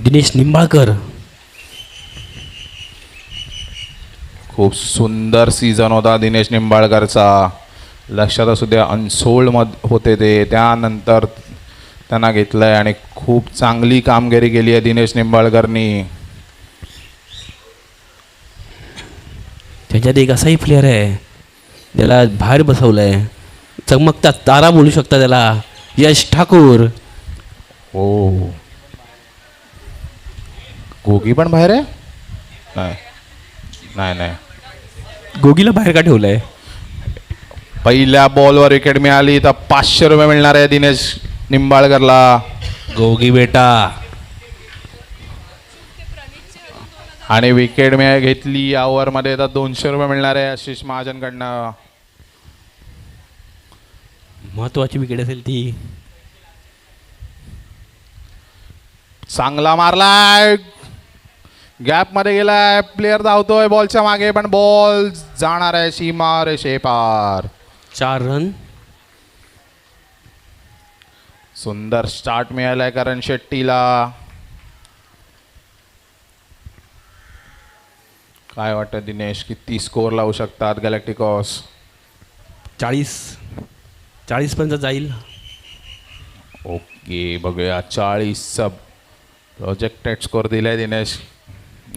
दिनेश निंबाळकर. खूप सुंदर सीझन होता दिनेश निंबाळकरचा. लक्षात असू द्या अनसोल्ड होते ते, त्यानंतर त्यांना घेतलंय आणि खूप चांगली कामगिरी केली आहे दिनेश निंबाळकरनी. त्याच्यात एक असाही प्लेअर आहे त्याला बाहेर बसवलंय, चमकता तारा बोलू शकता त्याला, यश ठाकूर. हो, गोगी पण बाहेर आहे. नाही नाही नाही, गोगीला बाहेर का ठेवलंय? पहिल्या बॉलवर विकेट मिळाली तर 500 रुपये मिळणार आहे दिनेश निंबाळकरला. गोगी बेटा. आणि विकेट घेतली या ओव्हरमध्ये तर 200 रुपये मिळणार आहे आशिष महाजनकडनं. महत्वाची विकेट असेल ती. चांगला मारलाय, गॅप मध्ये गेलाय, प्लेअर धावतोय बॉलच्या मागे पण बॉल जाणार आहे सीमा रेषेपार. 4 रन. सुंदर स्टार्ट मिळालाय करण शेट्टीला. काय वाटतं दिनेश, किती स्कोर लावू शकतात गॅलेक्टिकॉस? 40 पर्यंत जाईल. ओके, बघूया. 40चा प्रोजेक्टेड स्कोर दिलाय दिनेश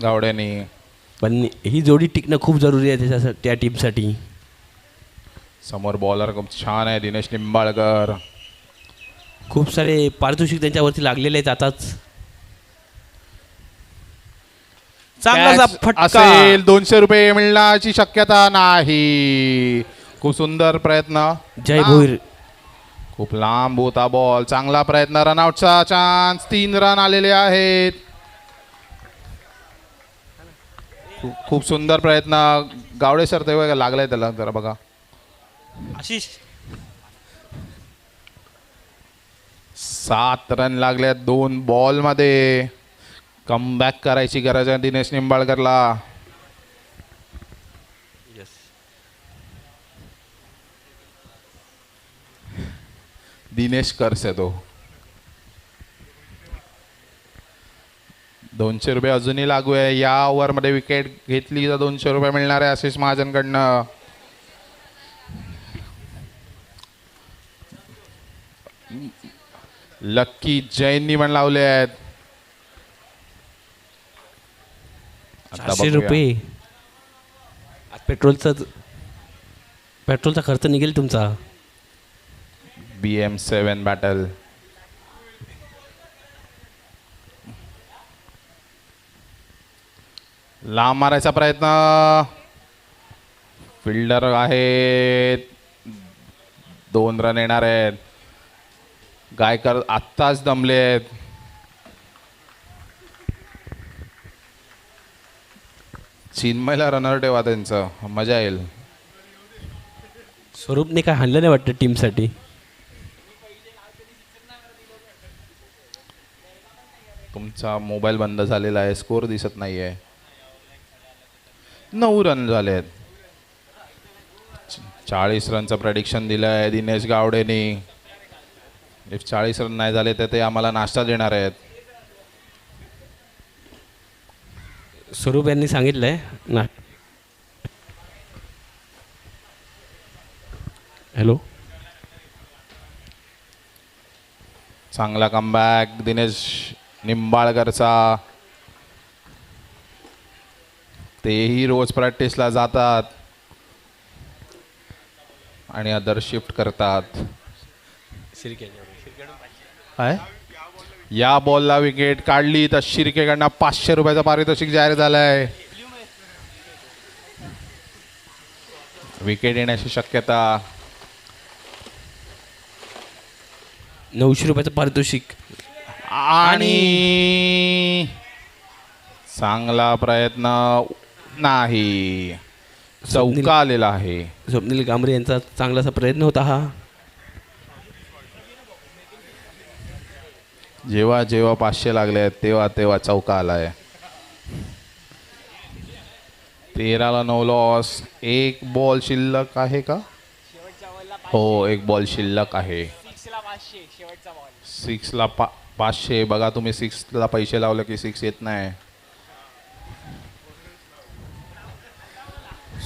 गावड्यानी. पण ही जोडी टिकणं खूप जरुरी आहे त्याच्यासाठी, त्या टीमसाठी. समोर बॉलर खूप छान आहे दिनेश निंबाळकर. खूप सारे पारितोषिक त्यांच्यावरती लागलेले आहेत आताच. चांगला फटका असेल, 200 रुपये मिळण्याची शक्यता नाही. खूप सुंदर प्रयत्न. जय भोईर. खूप लांब होता बॉल, चांगला प्रयत्न. रनआउटचा चान्स, 3 रन आलेले आहेत. खूप सुंदर प्रयत्न. गावडे सर ते लागलाय त्याला, जरा बघा. आशिष 7 रन लागले 2 बॉल मध्ये. कमबॅक करायची गरज आहे दिनेश निंबाळकरला. दिनेश कर्स आहे तो. 200 रुपये अजूनही लागू आहे. या ओव्हरमध्ये विकेट घेतली तर 200 रुपये मिळणार आहे आशिष महाजनकडनं. लक्की जैननी पण लावले आहेत. 400 रुपये. पेट्रोलचा खर्च निघेल तुमचा. BM7 battle. लांब मारायचा प्रयत्न. फिल्डर आहेत, 2 रन येणार आहेत. गायकर आत्ताच दमले आहेत. चिन्मयला रनर ठेवा, त्यांचं मजा येईल. स्वरूपने काय हाणलं नाही वाटतं टीमसाठी. तुमचा मोबाईल बंद झालेला आहे, स्कोर दिसत नाहीये. 9 रन झाले आहेत. 40 रनचं प्रेडिक्शन दिलं आहे दिनेश गावडेनी. इफ 40 रन नाही झाले तर ते आम्हाला नाश्ता देणार आहेत. स्वरूप यांनी सांगितलंय ना. हॅलो. चांगला कमबॅक दिनेश निंबाळकरचा. तेही रोज प्रॅक्टिसला जातात आणि अदर शिफ्ट करतात. काय या बॉलला विकेट काढली तर शिर्केकडनं 500 रुपयाचं पारितोषिक जाहीर झालंय. विकेट येण्याची शक्यता. 900 रुपयाचं पारितोषिक. आणि चांगला प्रयत्न नाही, चौका आलेला आहे. स्वप्नील कांबरे यांचा चांगलासा प्रयत्न होता हा. जेव्हा जेव्हा 500 लागले आहेत तेव्हा तेव्हा चौका आलाय. 13ला 9 लॉस. 1 बॉल शिल्लक आहे का? हो, 1 बॉल शिल्लक आहे. शेवटचा बॉल. सिक्सला 500. बघा तुम्ही, सिक्सला पैसे लावले की सिक्स येत नाही.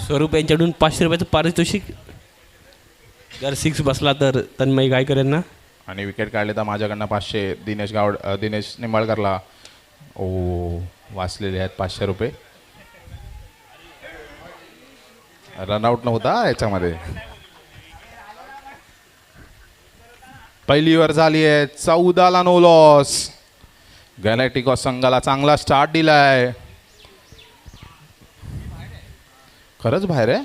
स्वरूप यांच्याकडून 500 रुपयाचं पारितोषिक. जर 6 बसला तर तन्मय काय करेन ना. आणि विकेट काढले तर माझ्याकडनं 500. दिनेश निंबाळकरला वाचलेले आहेत 500 रुपये. रनआउट नव्हता याच्यामध्ये. पहिली ओव्हर झाली आहे. 14ला नो लॉस. गॅलेक्टिकॉस संघाला चांगला स्टार्ट दिलाय. खरंच बाहेर आहे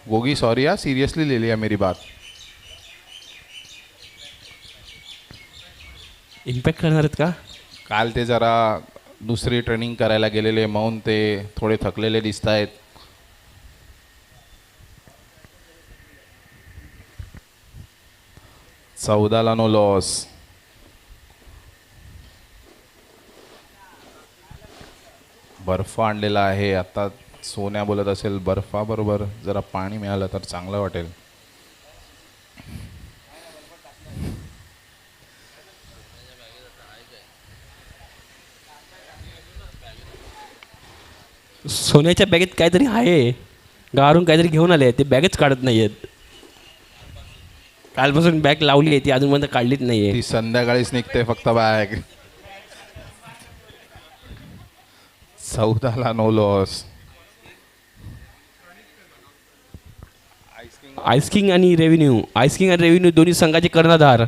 गोगी. सॉरी या, सिरियसली ले लिया मेरी बात. इम्पॅक्ट करणार आहेत का. काल ते जरा दुसरी ट्रेनिंग करायला गेलेले म्हणून ते थोडे थकलेले दिसत आहेत. चौदाला नो लॉस. बर्फ आणलेला आहे. आता सोन्या बोलत असेल बर्फाबरोबर जरा पाणी मिळालं तर चांगलं वाटेल. सोन्याच्या बॅगेत काहीतरी आहे. गावावरून काहीतरी घेऊन आले, ते बॅगच काढत नाही आहेत. कालपासून बॅग लावली आहे, ती अजूनपर्यंत काढलीच नाही आहे. ती संध्याकाळीच निघते फक्त बॅग. 14ला नो लॉस. आईस्किंग आणि रेव्हेन्यू दोन्ही संघाचे कर्णधार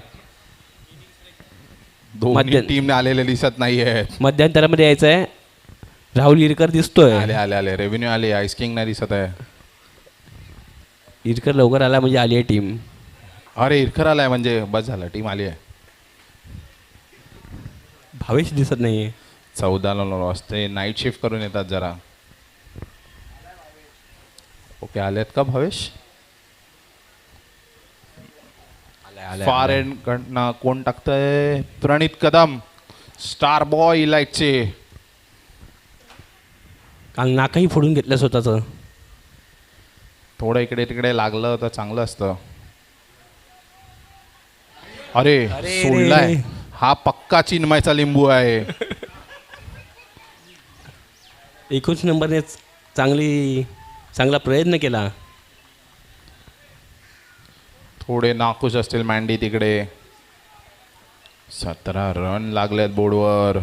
दोन्ही टीम आलेले दिसत नाही आहेत. मध्यंतरामध्ये यायचं आहे. राहुल इरकर दिसतोय. आले रेव्हेन्यू आले. आईस्किंग नाही दिसत आहे. इरकर लवकर आला म्हणजे आली आहे टीम. अरे इरकर आलाय म्हणजे बस झालं, टीम आली आहे. भावेश दिसत नाहीये. 14ला नो लॉस. ते नाईट शिफ्ट करून येतात जरा. ओके, आलेत का भावेश. फार एंड कडनं कोण टाकतंय. प्रणित कदम, स्टार बॉय इलाइटचे. काल नाकही फोडून घेतलं स्वतःचं. थोडं इकडे तिकडे लागलं तर चांगलं असतं. अरे सोडलाय. हा पक्का चिन्मयचा लिंबू आहे. 21 नंबरने चांगला प्रयत्न केला. थोडे नाखुश असतील मँडी तिकडे. 17 रन लागलेत बोर्डवर.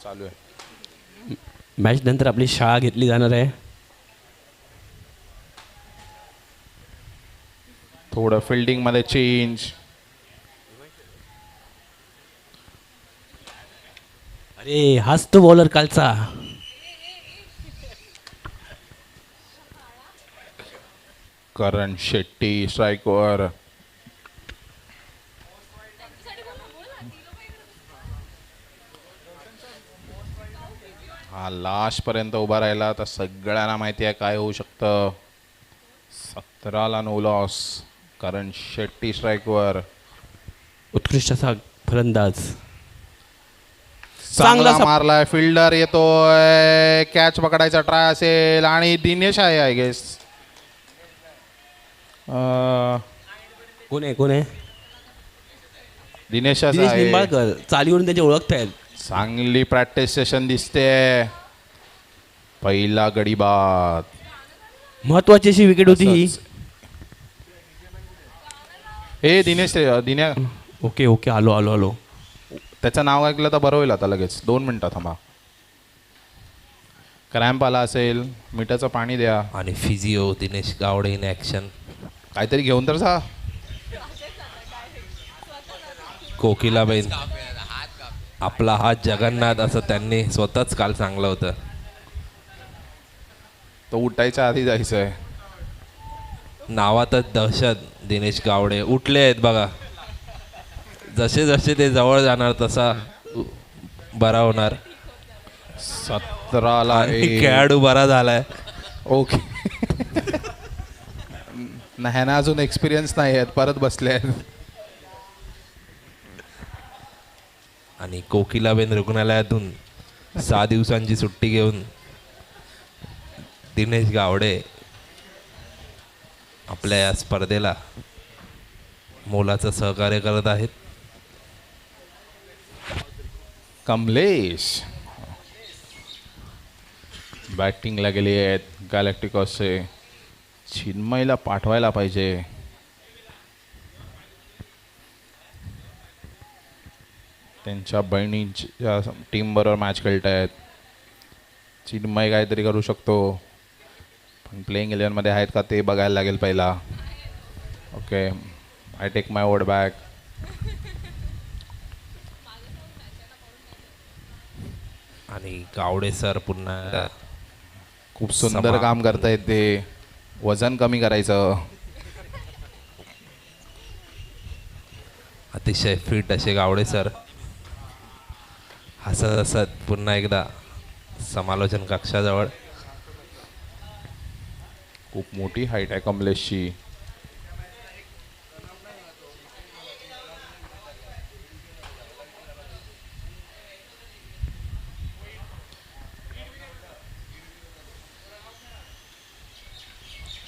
चालू आहे. मॅच नंतर आपली शाळा घेतली जाणार आहे. थोडं फिल्डिंग मध्ये चेंज. अरे हाच तो बॉलर कालचा. करण शेट्टी स्ट्राईकवर. हा लास्ट पर्यंत उभा राहिला तर सगळ्यांना माहिती आहे काय होऊ शकतं. 17ला नो लॉस. करण शेट्टी स्ट्राईकवर. उत्कृष्ट असा फलंदाज. चांगला मारलाय. फिल्डर येतोय. कॅच पकडायचा ट्राय असेल आणि दिनेश आहे आय गेस. कोण आहे दिनेश निंबाळकर. चालीवरून त्याचे ओळखतायत. चांगली प्रॅक्टिस सेशन दिसते. पहिला गडी बाद. महत्वाची अशी विकेट होती ही. हे दिन्या. ओके आलो. त्याचं नाव ऐकलं तर बरं होईल. आता लगेच 2 मिनिटं थांबा. क्रॅम्प आला असेल, मिठाचं पाणी द्या. आणि physio Dinesh Gawade in action. काहीतरी घेऊन तर जा. कोकिलाबेन, आपला हात जगन्नाथ असं त्यांनी स्वतःच काल सांगलं होतं. तो उठायच्या आधी जायचं आहे. नावातच दहशत. दिनेश गावडे उठले आहेत बघा. जसे जसे ते जवळ जाणार तसा बरा होणार. 17ला खेळाडू बरा झालाय. ओके. नाही ना, अजून एक्सपिरियन्स नाही आहेत, परत बसले आहेत. आणि कोकिलाबेन रुग्णालयातून 6 दिवसांची सुट्टी घेऊन दिनेश गावडे आपल्या या स्पर्धेला मोलाचं सहकार्य करत आहेत. कमलेश बॅटिंगला गेली आहेत गॅलेक्टिकॉसचे. चिन्मयला पाठवायला पाहिजे. त्यांच्या बहिणीच्या टीमबरोबर मॅच खेळत आहेत. चिन्मय काहीतरी करू शकतो, पण प्लेइंग 11मध्ये आहेत का ते बघायला लागेल पहिला. Okay, I take my word back. आणि गावडे सर पुन्हा खूप सुंदर काम करतायत ते. वजन कमी करायचं. अतिशय फिट असे गावडे सर हसत हसत पुन्हा एकदा समालोचन कक्षाजवळ. खूप मोठी हाईट आहे कमलेशची.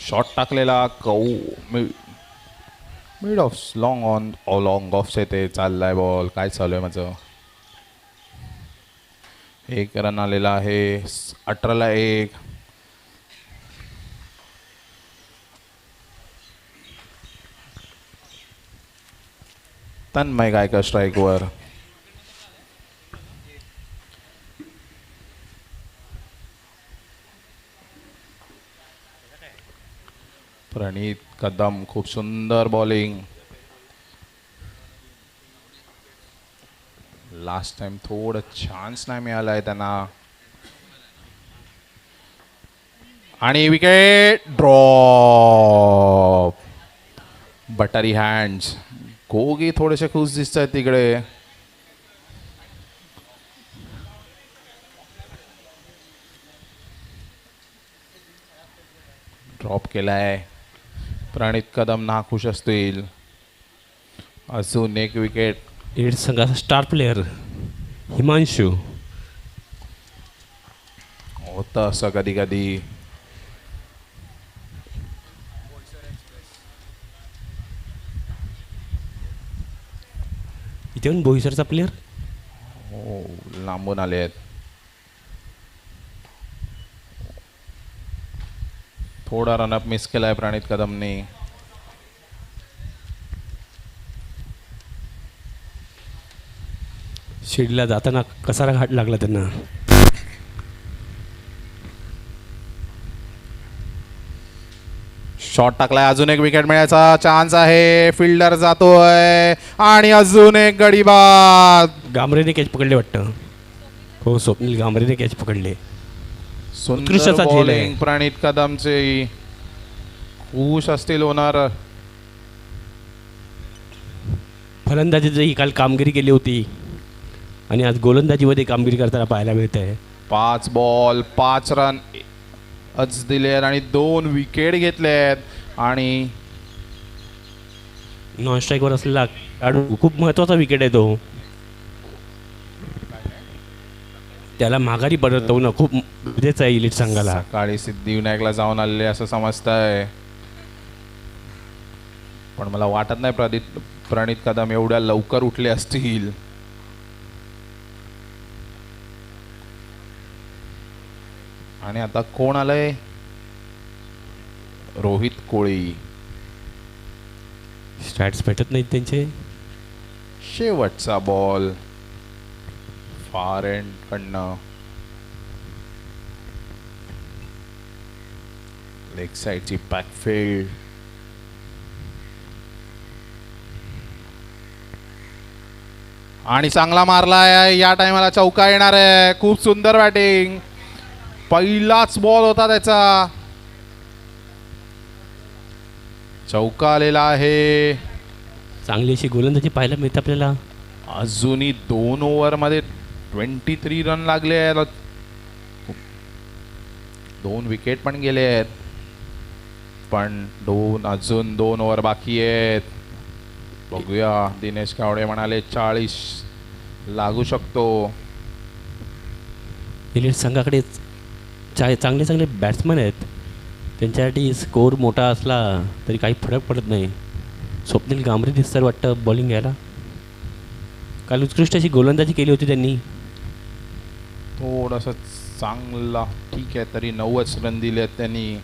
शॉट टाकलेला मिड ऑफ लॉंग ऑफचे ते चाललाय बॉल. काय चालू आहे माझं. 1 रन आलेला आहे. 18ला 1. तन्मय गायकर स्ट्राईकवर. प्रणित कदम खूप सुंदर बॉलिंग. लास्ट टाइम थोडं चान्स नाही मिळाला आहे त्यांना. आणि wicket drop. Buttery hands. Gogi थोडेसे खुश दिसत आहेत तिकडे. ड्रॉप केलाय. प्रणित कदम नाखुश असतील. अजून एक विकेट. एड संघाचा स्टार प्लेअर हिमांशू. होतं असं कधी कधी. इथे पण बोईसरचा प्लेअर. हो, लांबून आले आहेत. थोडा रनअप मिस केलाय प्रणित कदमने. शिडीला जाताना कसारा घाट लागला त्यांना. शॉट टाकलाय. अजून एक विकेट मिळायचा चान्स आहे. फिल्डर जातोय आणि अजून एक गडी बाद. गांभरेने कॅच पकडले वाटतं. हो, स्वप्नील गांभरेने कॅच पकडले. सुंदर उत्कृष्टचा झेल आहे. बॉलिंग प्रणित कदमचे. खुश असतील ओनर. फलंदाजीची काल कामगिरी केली होती आणि आज गोलंदाजीमध्ये कामगिरी करताना पाहायला मिळत आहे. 5 बॉल 5 रन आज दिले आहेत आणि 2 विकेट घेतले आहेत. आणि नॉन स्ट्राईकवर असलेला खेळाडू खूप महत्त्वाचा विकेट आहे तो. त्याला माघारी परतवणं खूप गरजेचं आहे इलिट संघाला. सकाळी सिद्धिविनायकला जाऊन आलेले असं समजतंय, पण मला वाटत नाही प्रणित कदम एवढ्या लवकर उठले असतील. आणि आता कोण आलंय. रोहित कोळी. स्टॅट्स भेटत नाहीत त्यांचे. शेवटचा बॉल फार एंड कडनं. Leg साईडची backfield. आणि चांगला मारलाय. या टाइमाला चौका येणार आहे. खूप सुंदर बॅटिंग. पहिलाच बॉल होता त्याचा. चौका आलेला आहे. चांगली अशी गोलंदाजी पाहायला मिळते आपल्याला. अजूनही 2 ओव्हरमध्ये 23 रन लागले आहेत. 2 विकेट पण गेले आहेत, पण अजून 2 ओव्हर बाकी आहेत. बघूया. दिनेश गावडे म्हणाले 40 लागू शकतो. इलिट संघाकडे चांगले चांगले बॅट्समन आहेत. त्यांच्यासाठी स्कोअर मोठा असला तरी काही फरक पडत नाही. स्वप्नील गांभरे दिसतं वाटतं बॉलिंग घ्यायला. काल उत्कृष्ट अशी गोलंदाजी केली होती त्यांनी. थोडंसं चांगला ठीक आहे तरी 9च रन दिले आहेत त्यांनी.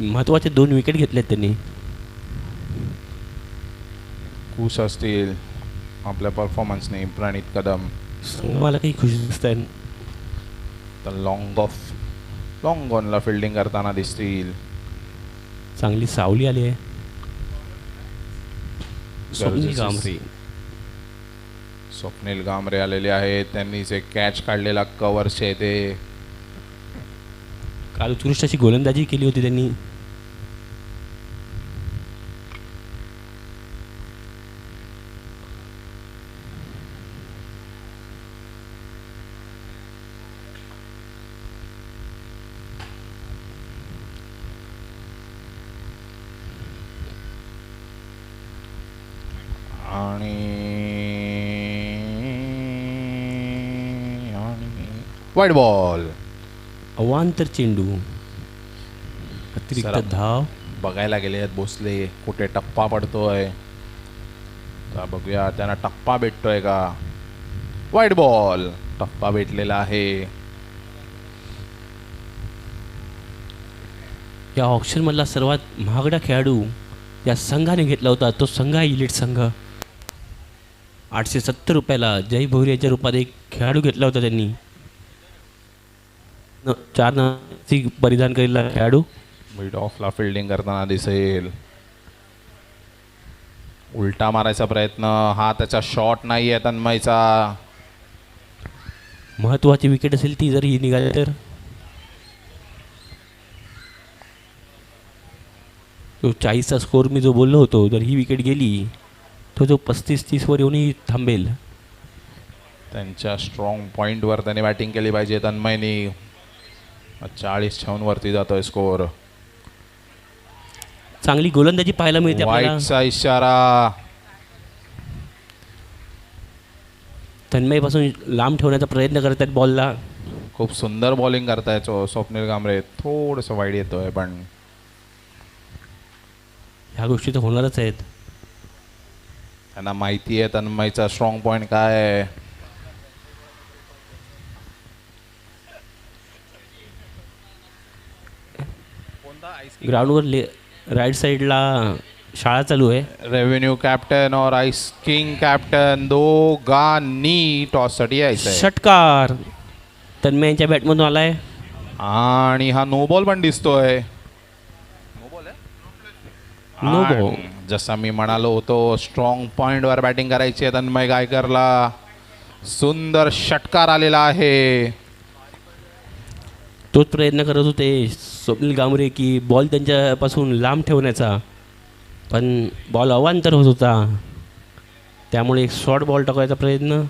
महत्त्वाचे 2 विकेट घेतलेत त्यांनी. खुश असतील आपल्या परफॉर्मन्सने प्रणित कदम. मला काही खुशी दिसत आहे. तर लॉंग ऑनला फिल्डिंग करताना दिसतील. चांगली सावली आली आहे. स्वप्नील गरजेचं- कांबळे. स्वप्नील गामरे आलेले आहेत. त्यांनी जे कॅच काढलेला कव्हरचे ते काल उत्कृष्ट अशी गोलंदाजी केली होती त्यांनी. आणि वाईट बॉल. अवांतर चेंडू. अतिरिक्त सरा. धाव. बघायला गेले आहेत भोसले कुठे टप्पा पडतोय. तर बघूया त्यांना टप्पा भेटतोय का. वाईट बॉल. टप्पा भेटलेला आहे. या ऑप्शनमधला सर्वात महागडा खेळाडू या संघाने घेतला होता. तो संघ आहे इलिट संघ. 870 रुपयाला जय भोईर याच्या रूपात एक खेळाडू घेतला होता त्यांनी. 4 नंबरची परिधान केलेला खेळाडू. मिड ऑफला फिल्डिंग करताना दिसेल. उलटा मारायचा प्रयत्न. हा त्याचा शॉट नाही आहे तन्मयचा. महत्त्वाची विकेट असेल ती जर ही निघाली तर. तो 40चा स्कोर मी जो बोललो होतो जर ही विकेट गेली तो जो 35-30वर येऊनही थांबेल. त्यांच्या स्ट्रॉंग पॉईंटवर त्याने बॅटिंग केली पाहिजे तन्मयनी. 40 वरती जातोय स्कोर. चांगली गोलंदाजी पाहायला मिळते आपल्याला. वाईटचा इशारा. तन्मयपासून लांब ठेवण्याचा प्रयत्न करत आहेत बॉलला. खूप सुंदर बॉलिंग करताय स्वप्नील गामरे. थोडंसं वाईट येतोय पण ह्या गोष्टी तर होणारच आहेत. त्यांना माहिती आहे तन्मयचा स्ट्रॉंग पॉईंट काय आहे. ग्राउंडवर राईट साईडला शाळा चालू आहे. रेव्हेन्यू कॅप्टन और आईस किंग कॅप्टन दोघांनी टॉससाठी यायचं आहे. षटकार तन्मय यांच्या बॅटमधून आलाय. आणि हा नो बॉल पण दिसतोय. No ball. आणि जसा मी म्हणालो होतो स्ट्रॉंग पॉइंटवर बॅटिंग करायची आहे तन्मय गायकरला. सुंदर षटकार आलेला आहे. तोच प्रयत्न करत होते स्वप्नील गामरे की बॉल त्यांच्यापासून लांब ठेवण्याचा. पण बॉल अवांतर होत होता. त्यामुळे एक शॉर्ट बॉल टाकायचा प्रयत्न.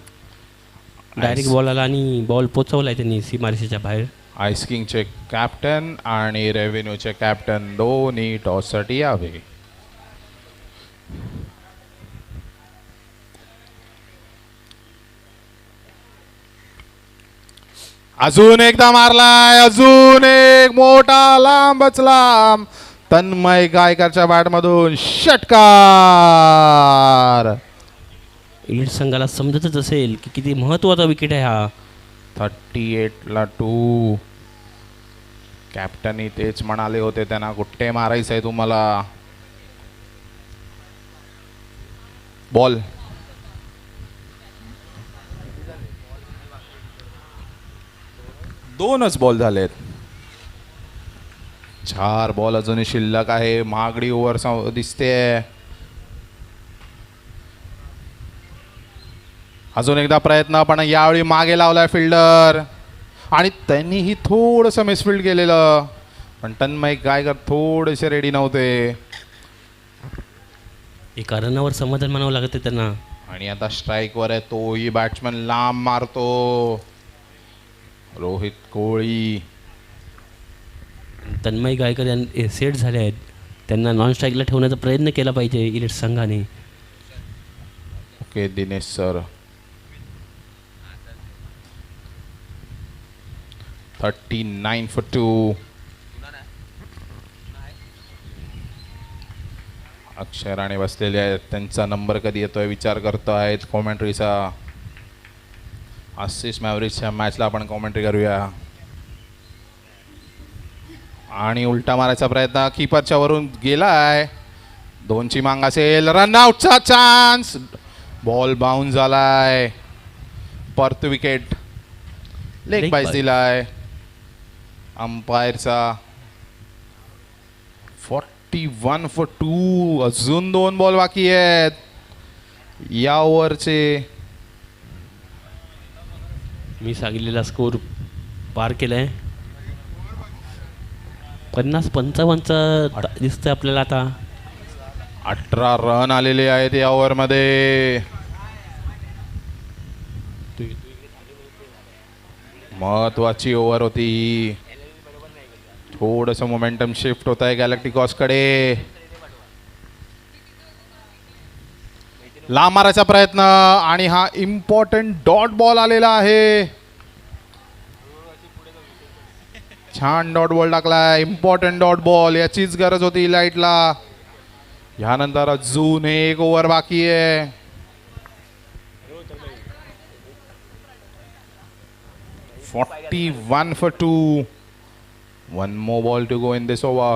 डायरेक्ट बॉल आला आणि बॉल पोचवला आहे त्यांनी सीमारेषेच्या बाहेर. आईस किंगचे कॅप्टन आणि रेव्हेन्यूचे कॅप्टन दोन्ही टॉससाठी यावे. अजून एकदा मारलाय. अजून एक मोठा लांबच लांब. तन्मय गायकरच्या बॅटमधून षटकार. इलिट संघाला समजतच असेल की किती महत्त्वाचा विकेट आहे हा. 38ला 2. कॅप्टननी तेच म्हणाले होते त्यांना कुठे मारायचं आहे तुम्हाला. बॉल. दोनच बॉल झालेत. 4 बॉल अजूनही शिल्लक आहे. महागडी ओव्हर दिसते. अजून एकदा प्रयत्न पण यावेळी मागे लावलाय फिल्डर आणि त्यांनीही थोडंसं मिसफिल्ड केलेलं पण तन्मय गायकर थोडेसे रेडी नव्हते. एका रनावर समाधान मानावं लागत आहे त्यांना. आणि आता स्ट्राईकवर आहे तोही बॅट्समन लांब मारतो. रोहित कोहली. तन्मय गायकर सेट झाले आहेत. त्यांना नॉन स्ट्राईकला ठेवण्याचा प्रयत्न केला पाहिजे इलिट संघाने. Okay Dinesh sir. 39 for 2. अक्षय राणे बसलेले आहेत. त्यांचा नंबर कधी येतोय विचार करतो आहेत कॉमेंट्रीचा. आशिष मॅव्हरिक्सच्या मॅचला आपण कॉमेंट्री करूया. आणि उलटा मारायचा प्रयत्न कीपरच्या वरून गेलाय. 2ची मांग असेल. रनआउटचा चान्स. बॉल बाउन्स झालाय. परत विकेट. लेग बाईस दिलाय अंपायरचा. 41 for 2. अजून 2 बॉल बाकी आहेत या ओव्हरचे. मी सांगितलेला स्कोर पार केलाय. 50-55 दिसतंय आपल्याला आता. 18 रन आलेले आहेत या ओव्हरमध्ये. महत्वाची ओव्हर होती. थोडंसं मोमेंटम शिफ्ट होत आहे गॅलेक्टिकॉसकडे. लांब मारायचा प्रयत्न आणि हा इम्पॉर्टंट डॉट बॉल आलेला आहे. छान डॉट बॉल टाकलाय. Important dot ball. याचीच गरज होती लाईटला. ह्यानंतर अजून एक ओव्हर बाकी आहे. "41 for 2. One more ball to go in this over."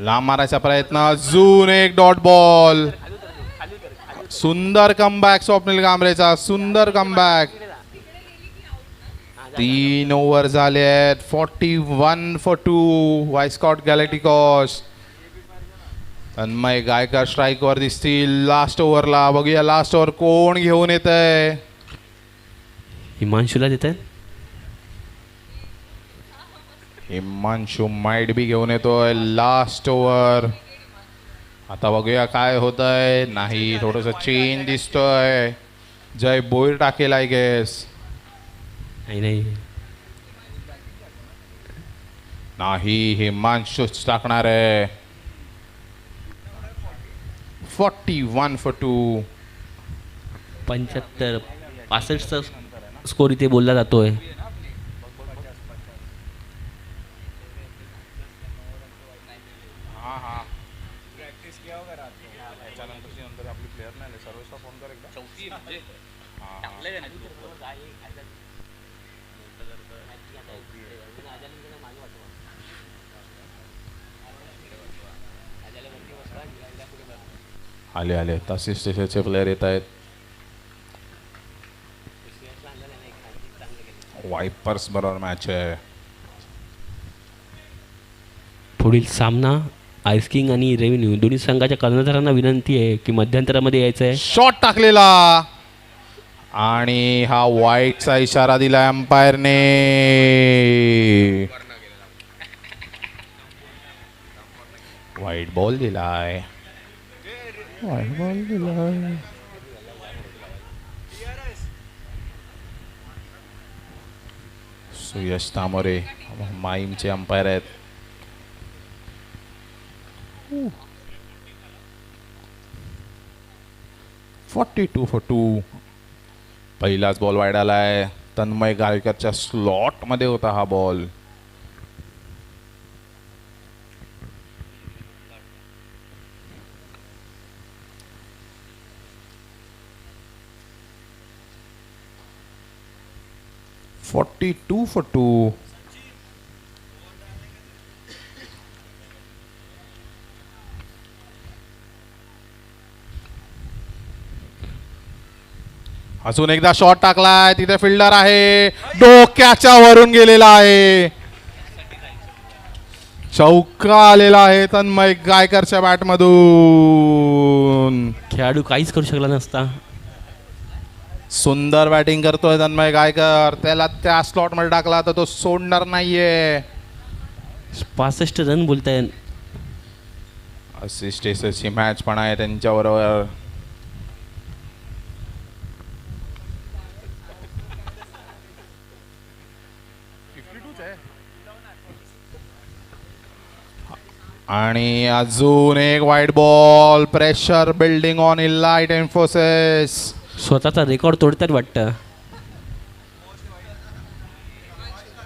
लांब मारायचा प्रयत्न. अजून एक डॉट बॉल. सुंदर कमबॅक स्वप्नील कांबळेचा. सुंदर कमबॅक. 3 ओव्हर झाले आहेत. 41 for 2. वायस्कॉट गॅलेक्टिकॉस. तन्मय गायकर स्ट्राईकवर दिसतील लास्ट ओव्हरला. बघूया लास्ट ओव्हर कोण घेऊन येत आहे. हिमांशूला देत आहेत. हिमांशू माइट बी घेऊन येतोय लास्ट ओव्हर. आता बघूया काय होत आहे. नाही, थोडंसं चेंज दिसतोय. जय बोईर टाकेल आय गेस. नाही, नाही, हिमांशूच टाकणार आहे. 41 for 2. 65 स्कोर इथे बोलला जातोय. आले आले तसेच स्टेशनचे प्लेयर येत आहेत. वायपर्स बरोबर मॅच आहे. पुढील सामना आईस किंग आणि रेव्हेन्यू दोन्ही संघाच्या कर्णधारांना विनंती आहे की मध्यंतरामध्ये यायचं आहे. शॉट टाकलेला आणि हा वाईटचा इशारा दिला अंपायरने. वाईट बॉल दिलाय. वाईट बॉल दिलाय. सुयश तामोरे माईमचे अंपायर आहेत. Ooh. 42 for 2. पहिलाच बॉल वाईड आलाय. तन्मय गायकरच्या स्लॉट मध्ये होता हा बॉल. "42 for 2. अजून एकदा शॉट टाकलाय. तिथे फिल्डर आहे. डोक्याच्या वरून गेलेला आहे. चौका आलेला आहे तन्मय गायकरच्या बॅट मधून. खेळाडू काहीच करू शकला नसता. सुंदर बॅटिंग करतोय तन्मय गायकर. त्याला त्या स्लॉट मध्ये टाकला तर तो सोडणार नाहीये. 65 रन बोलताय. असिस्टेसची मॅच पण आहे त्यांच्याबरोबर. आणि अजून एक वाईट ball. Pressure building on elite Infosys. स्वतःचा रेकॉर्ड तोडतात वाटतं.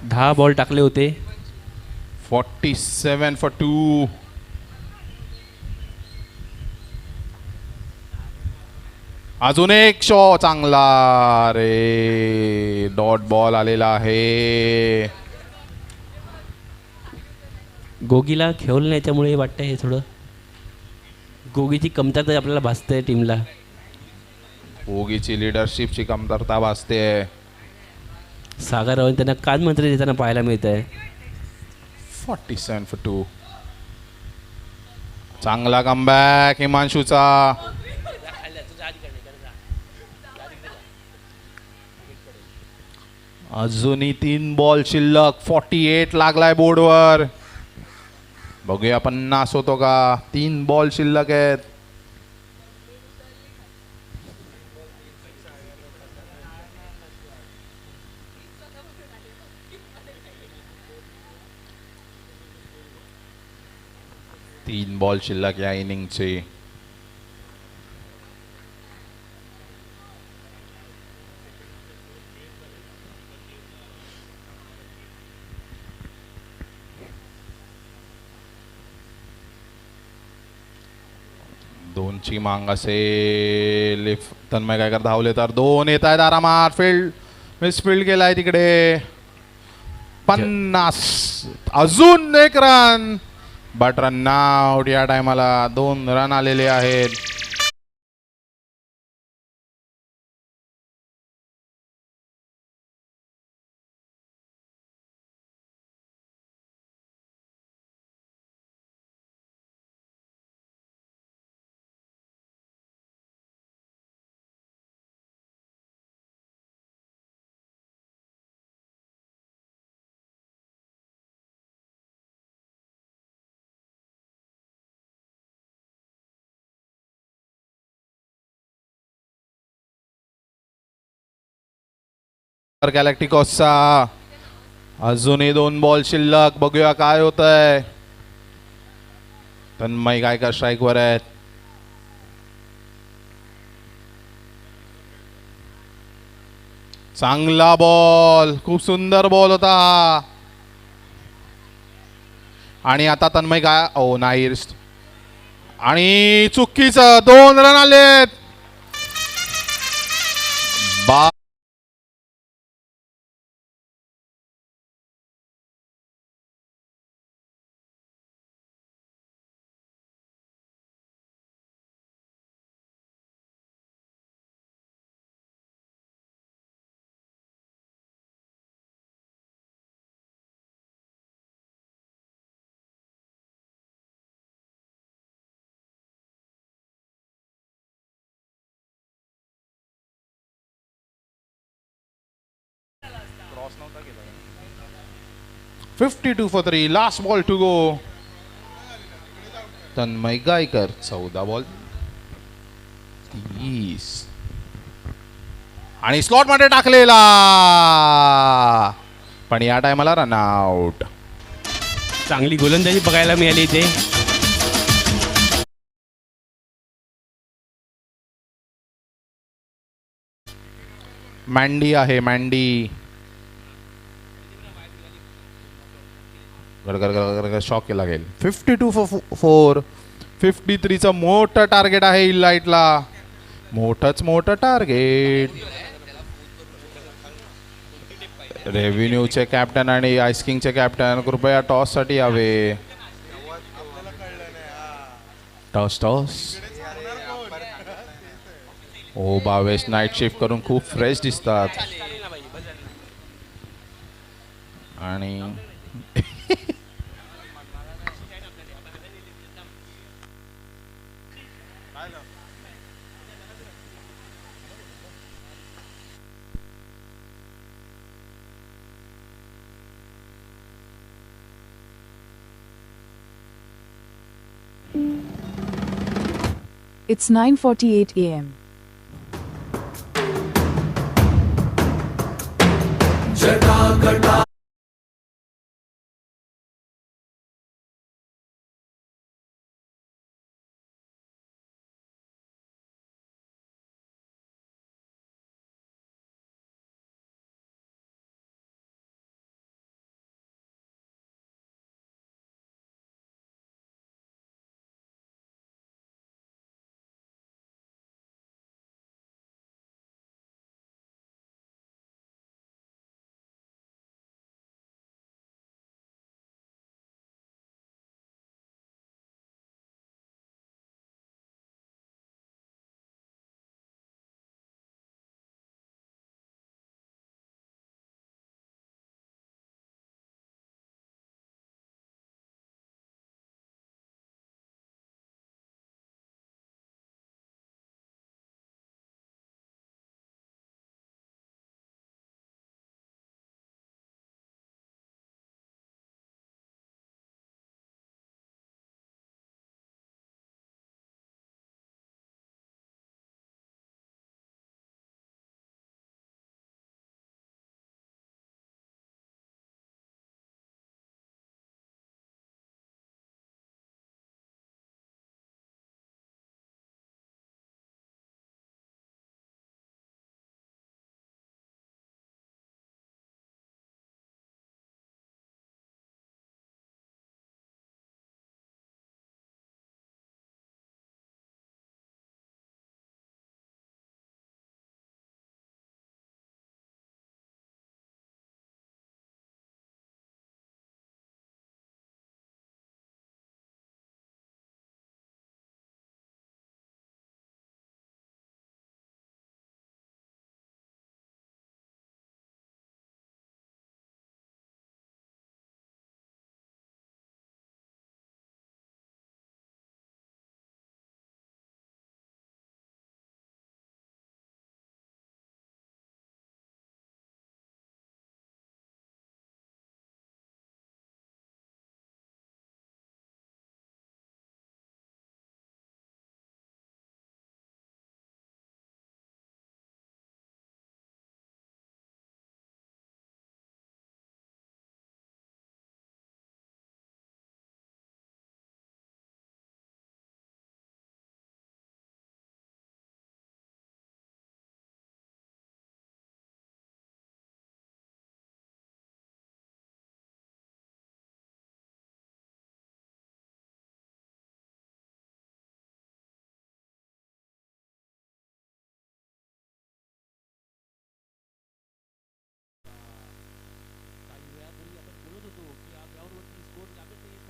10 बॉल टाकले होते. 47 for 2. अजून एक शॉ चांगला रे, डॉट बॉल आलेला आहे. गोगीला खेळलं नाही त्यामुळे वाटतं हे थोडं गोगीची कमतरता आपल्याला भासते टीमला. ओगीची लिडरशिपची कमतरता भासते. सागर रावण त्यांना कानमंत्री देताना पाहायला मिळत आहे. 47 for 2. चांगला कमबॅक हिमांशूचा. अजूनही 3 बॉल शिल्लक. 48 लागलाय बोर्डवर. बघूया 50 होतो का. 3 बॉल शिल्लक आहेत. तीन बॉल शिल्लक या इनिंगचे. दोनची मांग असेल. तन्मय काय कर धावले तर 2 येत आहेत आरामात. मिसफिल्ड केलाय तिकडे. 50. अजून एक रन. But run out. या टायमाला 2 रन आलेले आहेत. गॅलेक्टिकॉसचा अजूनही 2 बॉल शिल्लक. बघूया काय होत आहे. तन्मय गायकर स्ट्राईक वर आहेत. चांगला बॉल. खूप सुंदर बॉल होता हा. आणि आता तन्मय काय ओ नाही. आणि चुकीचं 2 रन आलेत. बा क्रॉस नव्हता केला. 52 for 3. Last ball to go. Tanmay Gaikar 14 ball 30. आणि स्लॉट मध्ये टाकलेला. पण या टायमाला रन आउट. चांगली गोलंदाजी बघायला मिळाली इथे. मँडी आहे. मँडी गडगड शॉक केला गेल. 52 for 4. 53चं मोठं टार्गेट आहे इलाइटला. मोठंच मोठं टार्गेट. रेव्हेन्यूचे कॅप्टन आणि आईस किंगचे कॅप्टन कृपया टॉस साठी यावे. टॉस. ओ भावेश नाईट शिफ्ट करून खूप फ्रेश दिसतात. आणि It's 9:48 a.m.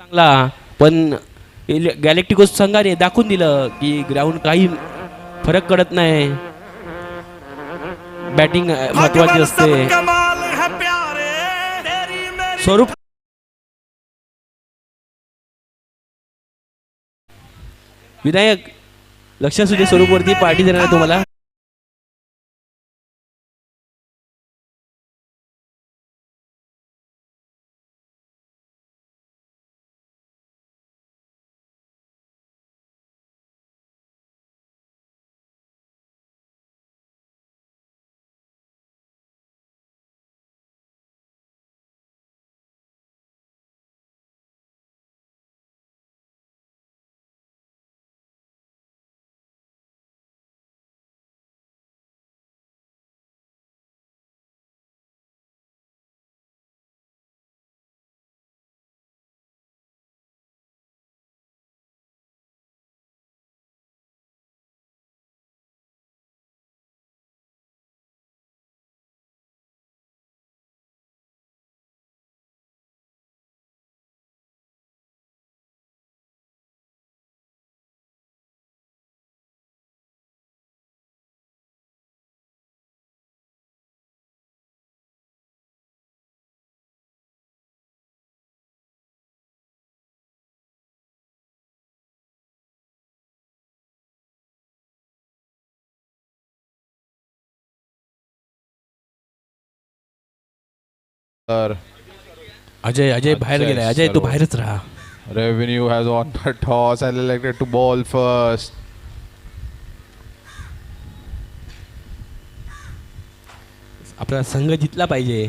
चांगला, पण गॅलेक्टिकोस संघाने दाखवून दिलं की ग्राउंड काही फरक पडत नाही. बॅटिंग महत्वाची असते. स्वरूप विनायक लक्ष असू दे, स्वरूपवरती पार्टी देणार आहे तुम्हाला. तर अजय बाहेर गेलाय. अजय तू बाहेरच राहा. Revenue has on the toss and elected to bowl first. आपला संघ जितला पाहिजे.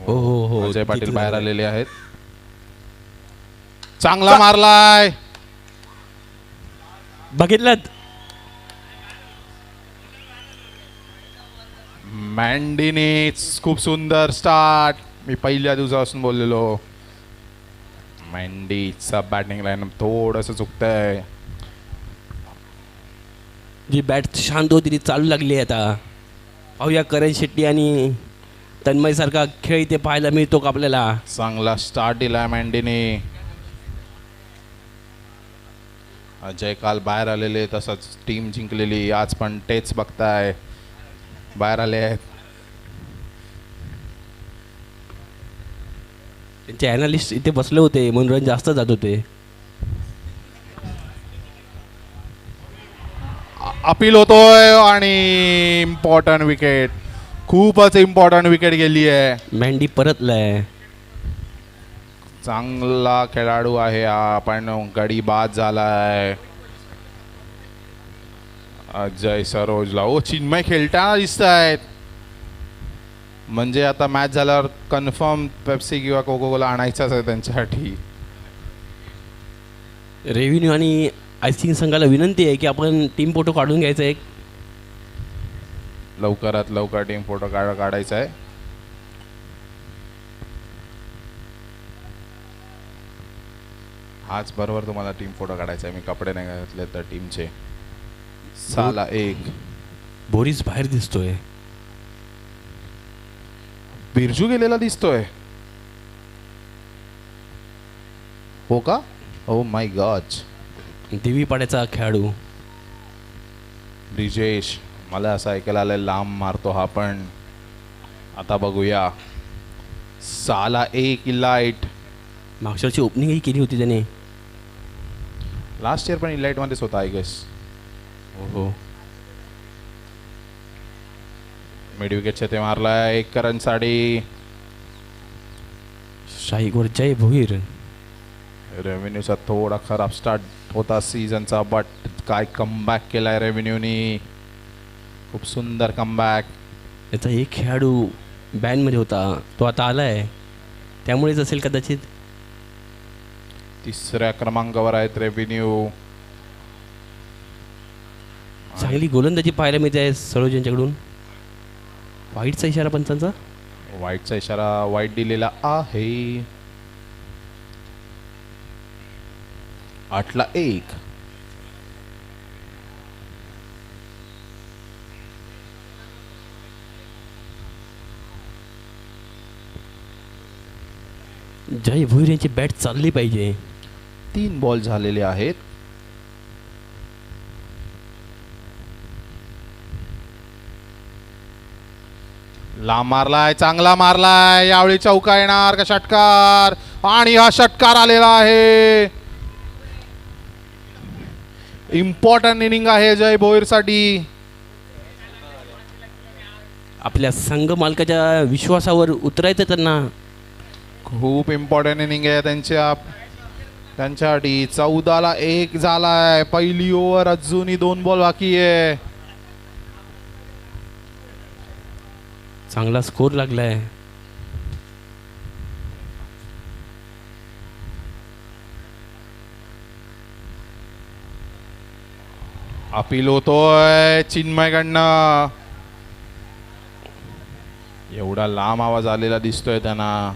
हो हो हो, अजय पाटील जितला बाहेर पाहिजे. आलेले आहेत. चांगला मारलाय. बघितलं मँडीने खूप सुंदर स्टार्ट. मी पहिल्या दिवसापासून बोललेलो मँडीचा बॅटिंग लाईन थोडंसं चुकतंय. जी बॅट शांत होती ती चालू लागली आहे आता. पाहूया करण शेट्टी आणि तन्मय सारखा खेळ इथे पाहायला मिळतो का आपल्याला. चांगला स्टार्ट दिलाय मँडीने. अजय काल बाहेर आलेले, तसंच टीम जिंकलेली. आज पण तेच बघताय, बाहेर आले आहेत. त्यांचे ॲनालिस्ट इथे बसले होते म्हणून रन जास्त जात होते. अपील होतोय आणि इम्पॉर्टंट विकेट, खूपच इम्पॉर्टंट विकेट गेली आहे. मँडी परतलाय. चांगला खेळाडू आहे हा, पण गडी बाद झालाय. अजय सरोजला चिन्मय खेळताना दिसत आहेत. म्हणजे आता मॅच झाल्यावर कन्फर्म पेप्सी किंवा कोको कोला आणायचाच आहे त्यांच्यासाठी. रेव्हेन्यू आणि आयसिंग संघाला विनंती आहे की आपण टीम फोटो काढून घ्यायचा एक. लवकरात लवकर टीम फोटो काढायचा आहे. हाच बरोबर तुम्हाला टीम फोटो काढायचा आहे. मी कपडे नाही घातले तर टीमचे. 6-1. बोरीस बाहेर दिसतोय. बिरजू गेलेला दिसतोय. हो का? Oh my God. देवी पाड्याचा खेळाडू ब्रिजेश, मला असं ऐकायला आलंय लांब मारतो हा, पण आता बघूया. 6-1 इलाइट. मागच्या वर्षी ओपनिंगही केली होती त्याने. लास्ट इयर पण इलाइट मध्येच होता आय गेस. हो. मिड विकेटचे ते मारलाय 1 रनसाठी. शाहीवर जय भोईर. रेव्हेन्यूचा थोडा खराब स्टार्ट होता सीझनचा, बट काय कमबॅक केलाय रेव्हेन्यूनी. खूप सुंदर कमबॅक. याचा एक खेळाडू बॅनमध्ये होता, तो आता आलाय, त्यामुळेच असेल कदाचित. 3ऱ्या क्रमांकावर आहेत रेव्हेन्यू. चांगली गोलंदाजी पाहायला मिळते आहे सरोज यांच्याकडून. वाईटचा इशारा पंचांचा. वाईटचा इशारा वाईट दिलेला आहे. 8-1. जय भोईर यांची बॅट चालली पाहिजे. 3 बॉल झालेले आहेत. लांब मारलाय, चांगला मारलाय. यावेळी चौका येणार का षटकार? आणि हा षटकार आलेला आहे. इम्पॉर्टंट इनिंग आहे जय भोईर साठी. आपल्या संघ मालकाच्या विश्वासावर उतरायचं त्यांना. खूप इम्पॉर्टंट इनिंग आहे त्यांच्यासाठी. 14ला 1 झालाय. पहिली ओव्हर, अजूनही 2 बॉल बाकी आहे. चांगला स्कोर लागलाय. अपील होतोय चिन्मयकडनं. एवढा लांब आवाज आलेला दिसतोय त्यांना.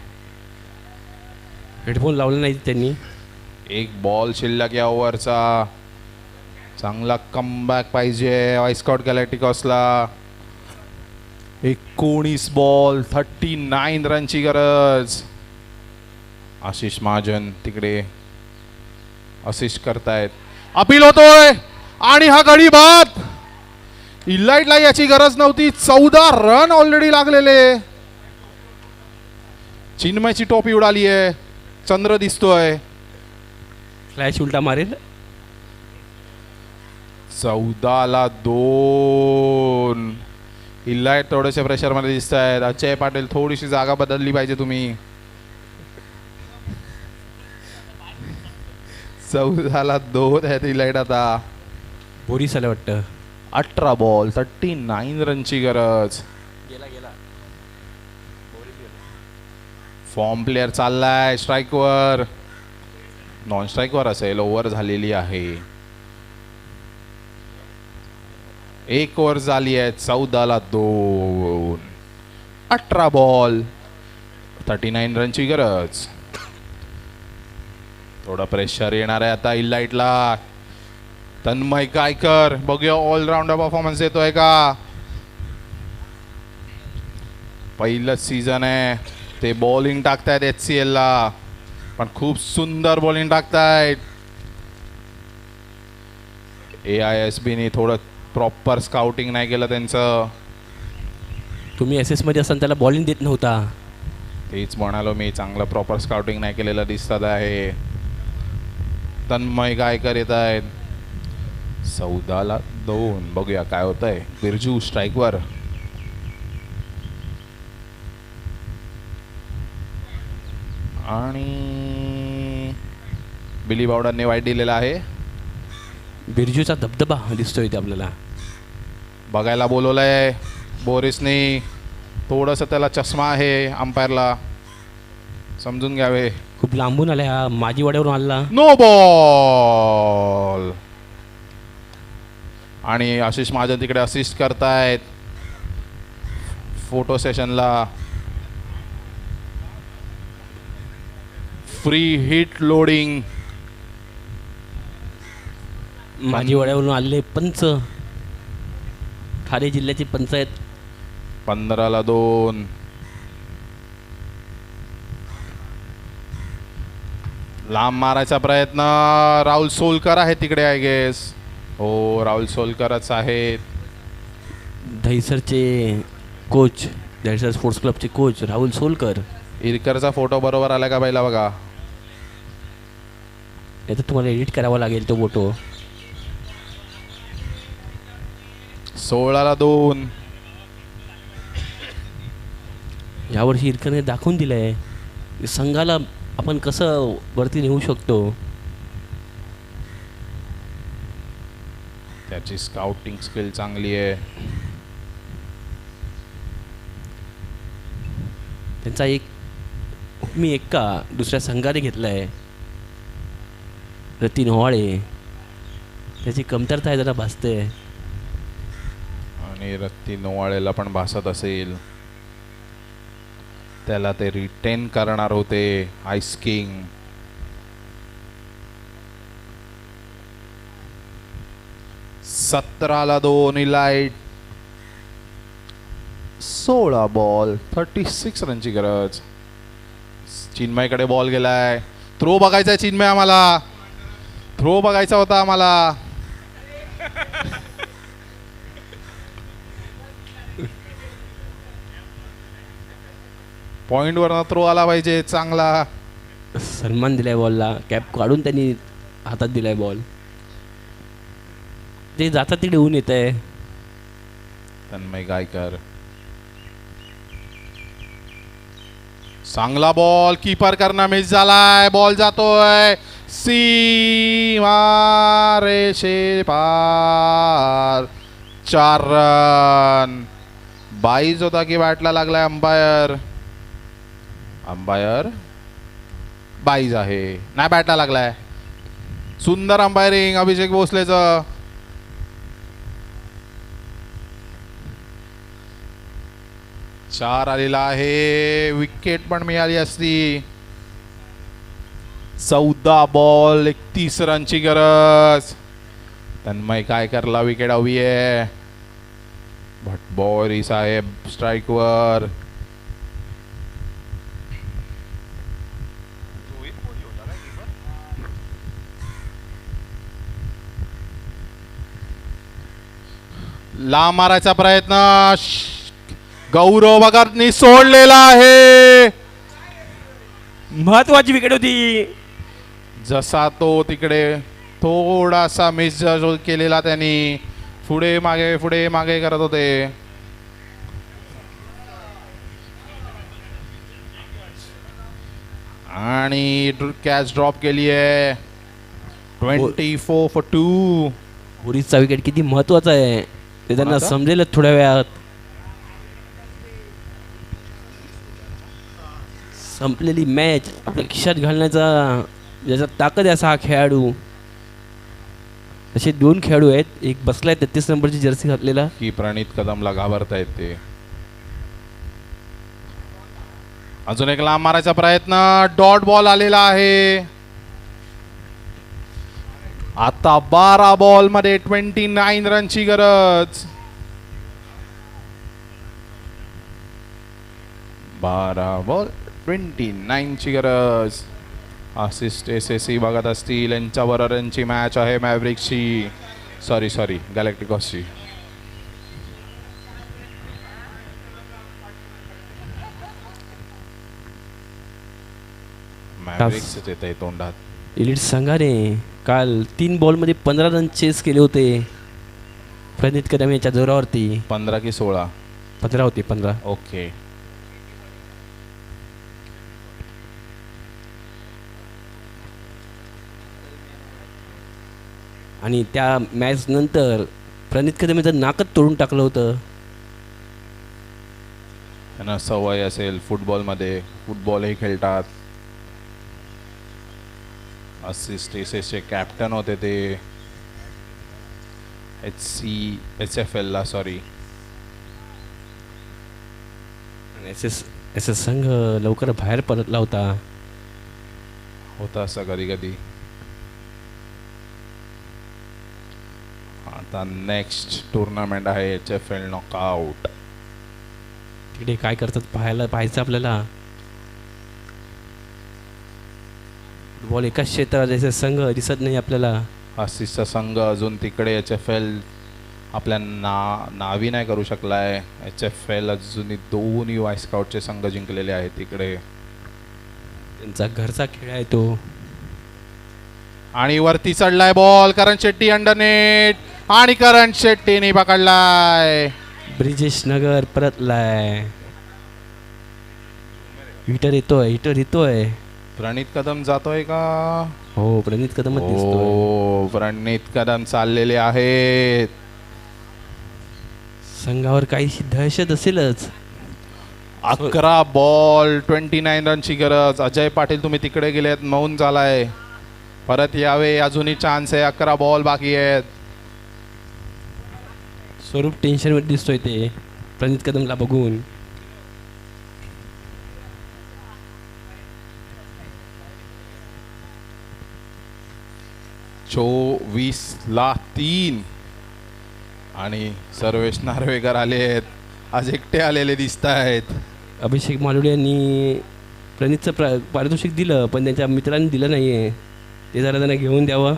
हेडफोन लावले नाही त्यांनी. 1 बॉल शिल्लक या ओव्हरचा. चांगला कमबॅक पाहिजे वायस्कॉट गॅलेक्टिकॉसला. 19 बॉल 39 रनची गरज. आशिष महाजन तिकडे असिस्ट करतायत. अपील होतोय आणि हा गडी बाद. इलाइटला याची गरज नव्हती. 14 रन ऑलरेडी लागलेले. चिन्मयची टोपी उडाली आहे. चंद्र दिसतोय. फ्लॅश उलटा मारेल. 14ला 2. इलाइट थोडेसे प्रेशरमध्ये दिसत आहेत. अजय पाटील थोडीशी जागा बदलली पाहिजे तुम्ही. 14ला 2 आहेत इलाइट आता. बोरीस आलं वाटतं. 18 बॉल 39 रनची गरज. फॉर्म प्लेअर चाललाय स्ट्राईकवर. नॉन स्ट्राईकवर असेल. ओव्हर झालेली आहे. 1 ओव्हर झाली आहे. 14ला 2. 18 बॉल 39 रनची गरज. थोडा प्रेशर येणार आहे आता इलाइटला. तन्मय गायकर बघूया ऑलराऊंडर परफॉर्मन्स देतोय का. पहिलंच सीझन आहे. ते बॉलिंग टाकतायत HCL ला, पण खूप सुंदर बॉलिंग टाकतायत. AISBने थोडं प्रॉपर स्काउटिंग नाही केलं त्यांचं. तुम्ही SS मध्ये असताना त्याला बॉलिंग देत नव्हता. तेच म्हणालो मी, चांगलं प्रॉपर स्काउटिंग नाही केलेलं दिसत आहे. तन्मय गायकर येत आहेत. 14ला 2. बघूया काय होतंय. बिरजू स्ट्राईकवर. आणि बिली बावडांनी वाईट दिलेला आहे. बिरजूचा धबधबा दिसतोय ते आपल्याला. बघायला बोलवलंय बोरिसने. थोडंसं त्याला चष्मा आहे अंपायरला, समजून घ्यावे. खूप लांबून आला हा. माझी वाड्यावरून आला. No ball. आणि आशिष महाजन तिकडे असिस्ट करतायत फोटो सेशनला. Free hit loading. माझी वाड्यावरून आलेले पंच. ठाणे जिल्ह्याची पंचायत. 15ला 2. लांब मारायचा प्रयत्न. राहुल सोलकर आहे तिकडे आय गेस. हो, राहुल सोलकरच आहेत. दहिसरचे कोच, दहिसर स्पोर्ट्स क्लबचे कोच राहुल सोलकर. इरकरचा फोटो बरोबर आला का पहिला बघा. नाही तर तुम्हाला एडिट करावा लागेल तो फोटो. 16ला 2. यावर्षी इरकरने दाखवून दिलंय संघाला आपण कसं वरती नेऊ शकतो. त्याची स्काउटिंग स्किल चांगली आहे. त्यांचा एक हुकमी एक्का दुसऱ्या संघाने घेतलाय, रतीन ओवाळे. त्याची कमतरता आहे, जरा भासते. आणि रत्ती नोवाळेला पण भासत असेल. त्याला ते रिटेन करणार होते आईस किंग. सतराला 2 इलाइट. 16 बॉल 36 रनची गरज. चिन्मयकडे बॉल गेलाय. थ्रो बघायचा आहे चिन्मय आम्हाला. थ्रो बघायचा होता आम्हाला. पॉइंटवरनं थ्रो आला पाहिजे चांगला. सन्मान दिलाय बॉलला. कॅप काढून त्यांनी हातात दिलाय बॉल. ते जातात तिकडे ऊन येत आहे. तन्मय गायकर. चांगला बॉल. कीपर करणं मिस झालाय. बॉल जातोय सीमा रेषे पार. 4 रन. 22 होता की बॅटला लागलाय अंपायर. अंपायर 22 आहे. नाही बॅटला लागलाय. सुंदर अंपायरिंग अभिषेक भोसलेचं. चार आलेला आहे. विकेट पण मिळाली असती. 14 बॉल 31 रनची गरज. तन्मय काय करला विकेट हवी आहे. भटबॉरी साहेब स्ट्राईकवर. लांब मारायचा प्रयत्न. गौरव भगतनी सोडलेला आहे. महत्वाची विकेट होती. जसा तो तिकडे थोडासा मिस केलेला त्यांनी. पुढे मागे करत होते. आणि कॅच ड्रॉप केली आहे. 24 for 2. ओरिसचा विकेट किती महत्वाचा आहे ते त्यांना कोणाचा? समजेल थोड्या वेळात. संपलेली मॅच आपल्या खिशात घालण्याचा ज्याचा ताकद आहे असा हा खेळाडू. असे 2 खेळाडू आहेत. एक बसलाय 33 नंबरची जर्सी घातलेला. की प्रणित कदमला घाबरता येते. अजून एक लांब मारायचा प्रयत्न. डॉट बॉल आलेला आहे. आता 12 बॉल मध्ये 29 रनची गरज. 12 बॉल 29 ची गरज. असिस्ट SSC बघत असतील. यांच्याबरोबर यांची मॅच आहे मॅव्रिक्सची. सॉरी गॅलेक्टिकॉसची. मॅव्रिक्सच येत आहे तोंडात. एलिट संघाने काल 3 बॉलमध्ये 15 रन चेस केले होते. प्रणित कदम याच्या जोरावरती. 15 की 16. 15 होते 15. ओके. आणि त्या मॅच नंतर प्रणित कदम याचं नाकच तोडून टाकलं होतं. त्यांना सवय असेल फुटबॉलमध्ये. फुटबॉलही खेळतात. असिस्ट SSC कॅप्टन होते ते. HFL ला सॉरी. SS संघ लवकर बाहेर परतला होता. होता असं कधी कधी. आता नेक्स्ट टुर्नामेंट आहे HFL नॉकआउट. तिकडे काय करतात पाहायचं आपल्याला. बॉल एकाच क्षेत्रात जसे संघ दिसत नाही आपल्याला. आसिसचा संघ अजून तिकडे HFL आपल्या नावी नाही करू शकलाय. HFL अजूनही 2 वाय स्काउटचे संघ जिंकलेले आहेत तिकडे. त्यांचा घरचा खेळ आहे तो. आणि वरती चढलाय बॉल. करण शेट्टी अंडरनेट. आणि करण शेट्टीने पकडलाय. ब्रिजेश नगर परतलाय. हिटर येतोय. प्रणित कदम जातोय का? हो प्रणित कदमच दिसतोय. हो प्रणित कदम चाललेले आहेत. संघावर काहीशी दहशत असेलच. 11 बॉल 29 रनची गरज. अजय पाटील तुम्ही तिकडे गेलेत. मौन झालाय. परत यावे. अजूनही चान्स आहे. 11 बॉल बाकी आहेत. स्वरूप टेन्शनमध्ये दिसतोय ते प्रणित कदमला बघून. ला 3 आणि सर्वेश नार्वेकर आले आहेत. आज एकटे आलेले दिसत आहेत. अभिषेक मालुडे यांनी प्रणितचं पारितोषिक दिलं पण त्यांच्या मित्रांनी दिलं नाही आहे. ते जरा त्यांना घेऊन द्यावं.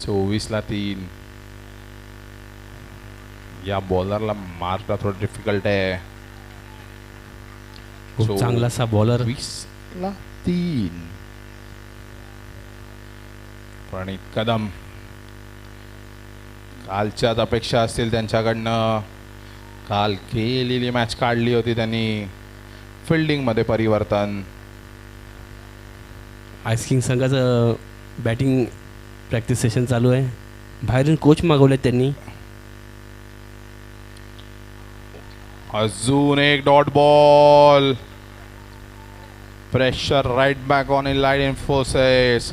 24-3. या बॉलरला मारणं थोडं डिफिकल्ट आहे. खूप चांगला असा बॉलर. 24-3. प्रणित कदम. कालच्याच अपेक्षा असतील त्यांच्याकडनं. काल केलेली मॅच काढली होती त्यांनी. फिल्डिंगमध्ये परिवर्तन. आईस किंग संघाचं बॅटिंग प्रॅक्टिस सेशन चालू आहे. बाहेरून कोच मागवलेत त्यांनी. अजून एक dot ball. Pressure right back on in light Infosys.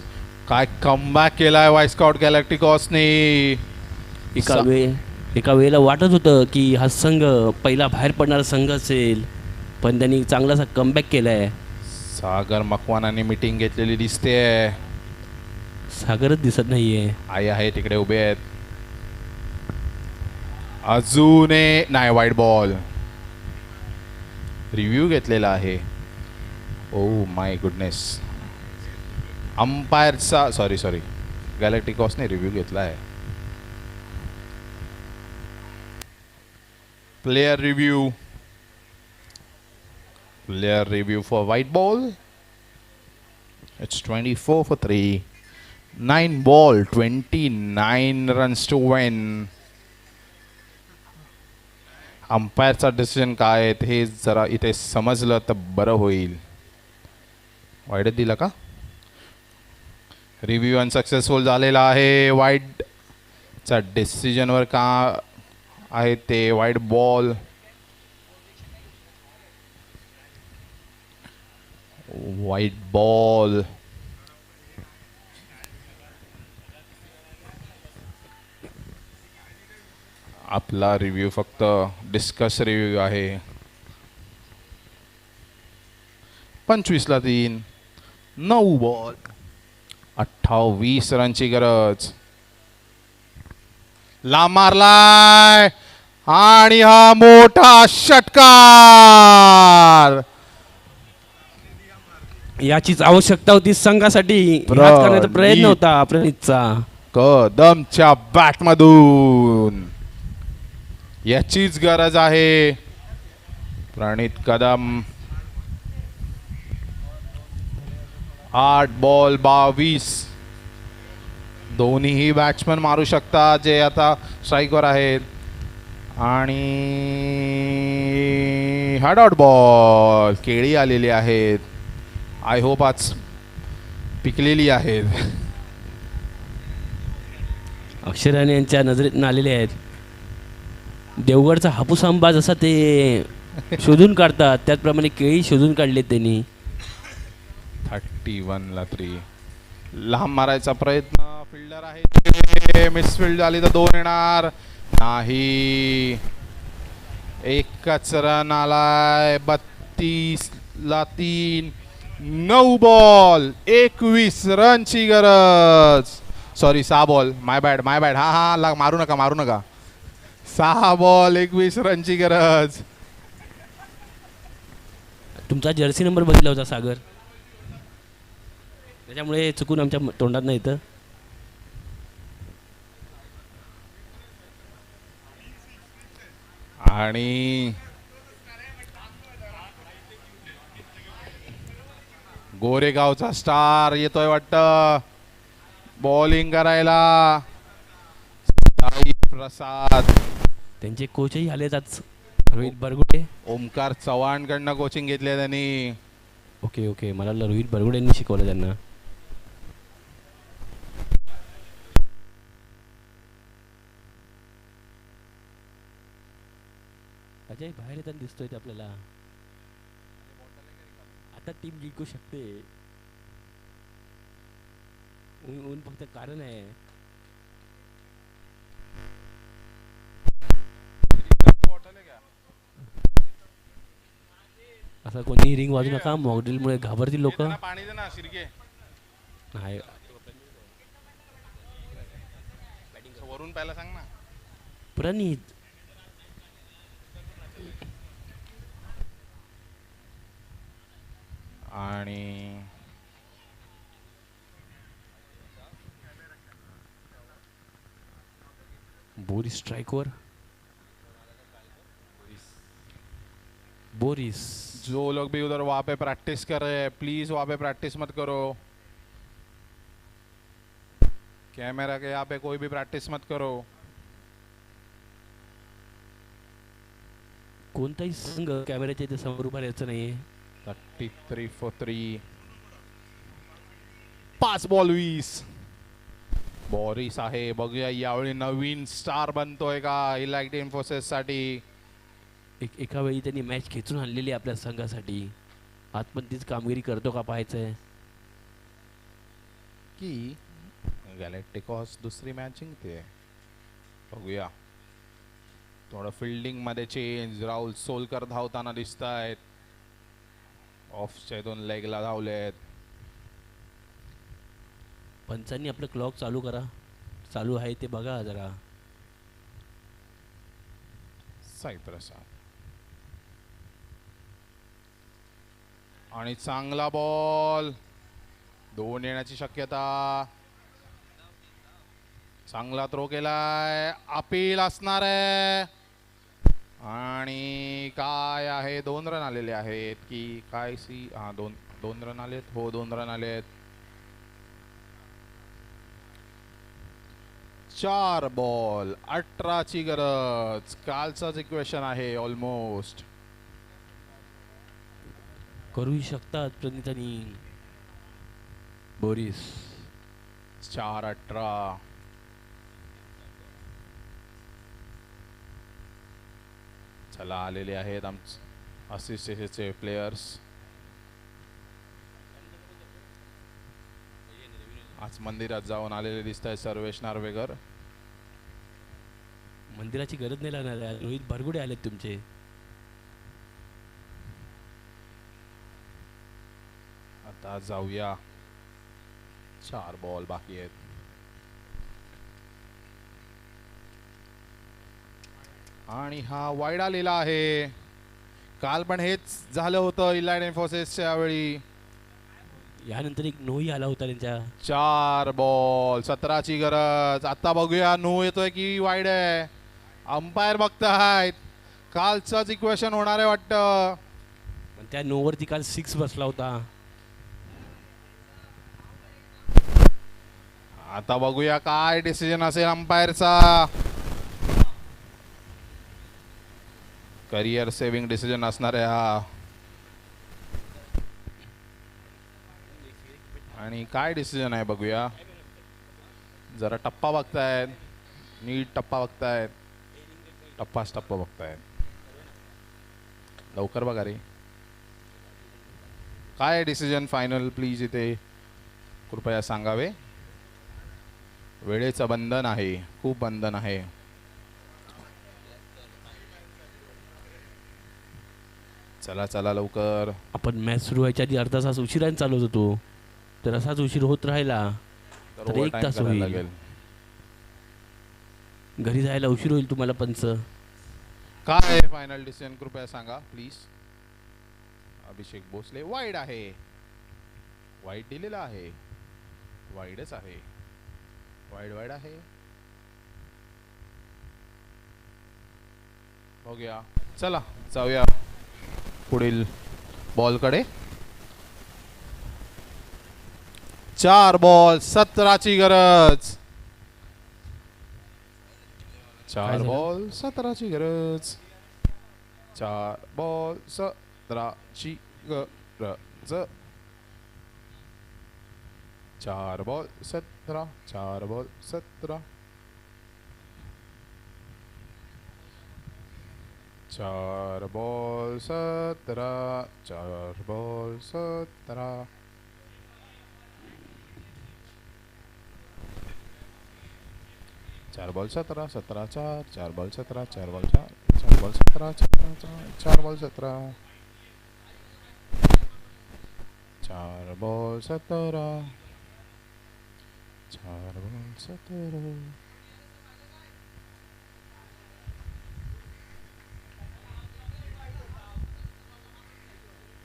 काय कमबॅक केलाय वायस्कॉट गॅलेक्टिकॉसने. एका वेळेला वाटत होतं की हा संघ पहिला बाहेर पडणारा संघ असेल पण त्यांनी चांगलासा कमबॅक केला आहे. सागर मकवानाने मीटिंग घेतलेली दिसते. सागरच दिसत नाहीये. आई आहे तिकडे उभे आहेत. अजून नाही वाईट बॉल. रिव्ह्यू घेतलेला आहे. Oh my goodness. अंपायरचा सॉरी गॅलेक्टिकॉसने रिव्ह्यू घेतला आहे. Player review for white ball. It's 24-3. 9 ball, 29 runs to win. अंपायरचा डिसिजन काय आहे हे जरा इथे समजलं तर बरं होईल. वाईटच दिला का? रिव्ह्यू अनसक्सेसफुल झालेला आहे. वाईटचा डिसिजनवर का आहे ते. वाईट बॉल. आपला रिव्ह्यू फक्त डिस्कस रिव्ह्यू आहे. 25-3. 9 बॉल 28 रनची गरज. लांब मारलाय आणि हा मोठा षटकार. याचीच आवश्यकता होती संघासाठी. हात करण्याचा प्रयत्न होता प्रणितचा. कदमच्या बॅटमधून याचीच गरज आहे. प्रणित कदम. 8 बॉल 22. दोन्हीही बॅट्समन मारू शकतात जे आता स्ट्राईकवर आहेत. आणि हा डॉट बॉल. केळी आलेली आहेत. आय होप आज पिकलेली आहेत. अक्षराने यांच्या नजरेतून आलेले आहेत. देवगडचा हापूस आंबा जसा ते शोधून काढतात त्याचप्रमाणे केळी शोधून काढलेत त्यांनी. 31-3. लांब मारायचा प्रयत्न. फिल्डर आहे. मिसफिल्ड झाली तर 2 येणार नाही. एकच रन आलाय. 32-3. 9 बॉल 21 रनची गरज. 6 बॉल. माय बॅड. हा मारू नका. 6 बॉल 21 रनची गरज. तुमचा जर्सी नंबर बघितला होता सागर. त्याच्यामुळे चुकून आमच्या तोंडात नाही येतं. आणि गोरेगावचा स्टार येतोय वाटतं बॉलिंग करायला. साई प्रसाद. त्यांचे कोचही आलेत आज. रोहित बरगुडे. ओमकार चव्हाण कडनं कोचिंग घेतले त्यांनी. ओके मला वाटलं रोहित बरगुडेंनी शिकवलं त्यांना. अजय बाहेर येताना दिसतोय ते आपल्याला. आता टीम जिंकू शकते. ऊन फक्त कारण आहे. असं कोणी रिंग वाजू नका. मॉकड्रिलमुळे घाबरतील लोक. पाणी दे ना शिर्के. नाही वरून प्यायला सांग ना. प्रणित आणि बोरिस स्ट्राईकवर. बोरिस. जो लोग भी उधर वहाँ पे प्रैक्टिस कर रहे हैं प्लीज वहाँ पे प्रैक्टिस मत करो. कैमरा के यहाँ पे कोई भी प्रैक्टिस मत करो. कोणताही संघ कॅमेऱ्याच्या इथे समोर उभा राहायचं नाहीये. 33 for 3. 5 बॉल 20. बॉरिस आहे. बघूया यावेळी नवीन स्टार बनतोय का इलाइट इन्फोसिस साठी. एका वेळी त्यांनी मॅच खेचून आणलेली आहे आपल्या संघासाठी. आज पण तीच कामगिरी करतो का पाहायचंय. की गॅलेक्टिकॉस दुसरी मॅच जिंकते. बघूया. थोडं फिल्डिंग मध्ये चेंज. राहुल सोलकर धावताना दिसत आहेत. ऑफच्या 2 लेगला धावलेत. पंचांनी आपलं क्लॉक चालू करा. चालू आहे ते बघा जरा. साई प्रसाद आणि चांगला बॉल. 2 येण्याची शक्यता. चांगला थ्रो केलाय. अपील असणार आहे आणि काय आहे 2 रन आलेले आहेत की काय. हा 2 रन आलेत. हो 2 रन आलेत. 4 बॉल 18ची गरज. कालचाच इक्वेशन आहे ऑलमोस्ट. करूही शकतात प्रणित आणि बोरिस. 4-18. चला आलेले आहेत असिस्टचे प्लेयर्स. आज मंदिरात जाऊन आलेले दिसत आहेत सर्वेश नार्वेकर. मंदिराची गरज नाही लागणार आहे. रोहित भरगुडे आलेत तुमचे. आता जाऊया. 4 बॉल बाकी आहेत. आणि हा वाईड आलेला आहे. काल पण हेच झालं होतं इलाइट इन्फोसिसच्या वेळी. यानंतर एक नोही आला होता त्यांच्या. 4 बॉल 17ची गरज. आता बघूया नो येतोय की वाईड आहे. अंपायर बघतायत. कालचंच इक्वेशन होणार आहे वाटतं. पण त्या नोवरती काल 6 बसला होता. आता बघूया काय डिसिजन असेल अंपायरचा. करिअर सेव्हिंग डिसिजन असणार आहे हा. आणि काय डिसिजन आहे बघूया. जरा टप्पा बघतायत. नीट टप्पा बघतायत. टप्पा बघतायत. लवकर बघा रे. काय डिसिजन फायनल प्लीज इथे कृपया सांगावे. वेळेचं बंधन आहे. खूप बंधन आहे. चला चला लवकर. आपण मॅच सुरू व्हायच्या आधी अर्धा तास उशिराने चालवत होतो. तर असाच उशीर होत राहिला तर 1 overtime तास करायला होईल. लागेल. घरी जायला उशीर होईल तुम्हाला पंच. काय फायनल डिसिजन कृपया सांगा प्लीज. अभिषेक भोसले वाईड आहे. वाईड दिलेला आहे. वाईडच आहे. वाईड आहे. बघूया. चला जाऊया पुढील बॉल कडे. 4 बॉल 17ची गरज. 4 बॉल 17ची गरज. 4 बॉल 17ची गरज. 4 ball 17. 4 ball 17. 4 ball 17. 4 ball 17. 4 ball 17. 17 4. 4 ball 17. 4 ball 4. 4 ball 17. 4 ball 17. 4 ball 17. 4 ball 17.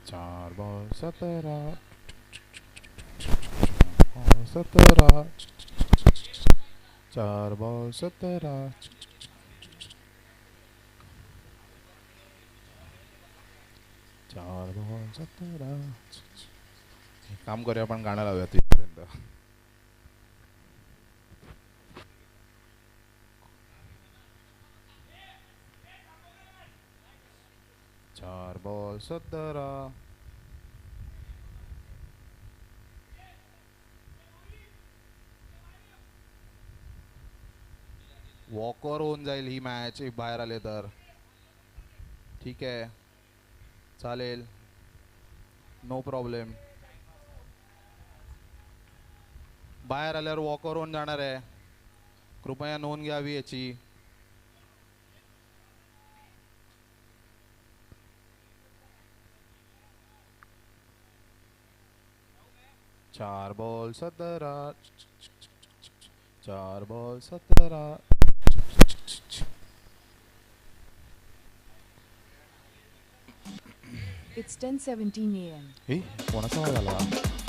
4 4 ball 17 17 4 ball 17 4 ball 17 एक काम करूया आपण गाणं लावूया तिथपर्यंत 4 बॉल 17 वॉकवर होऊन जाईल ही मॅच बाहेर आले तर ठीक आहे चालेल नो प्रॉब्लेम बाहेर आल्यावर वॉकवर होऊन जाणार आहे कृपया नोंद घ्यावी याची 4 बॉल 17 4 बॉल 17 It's 10:17 a.m. हे कोणाचा आवाज आला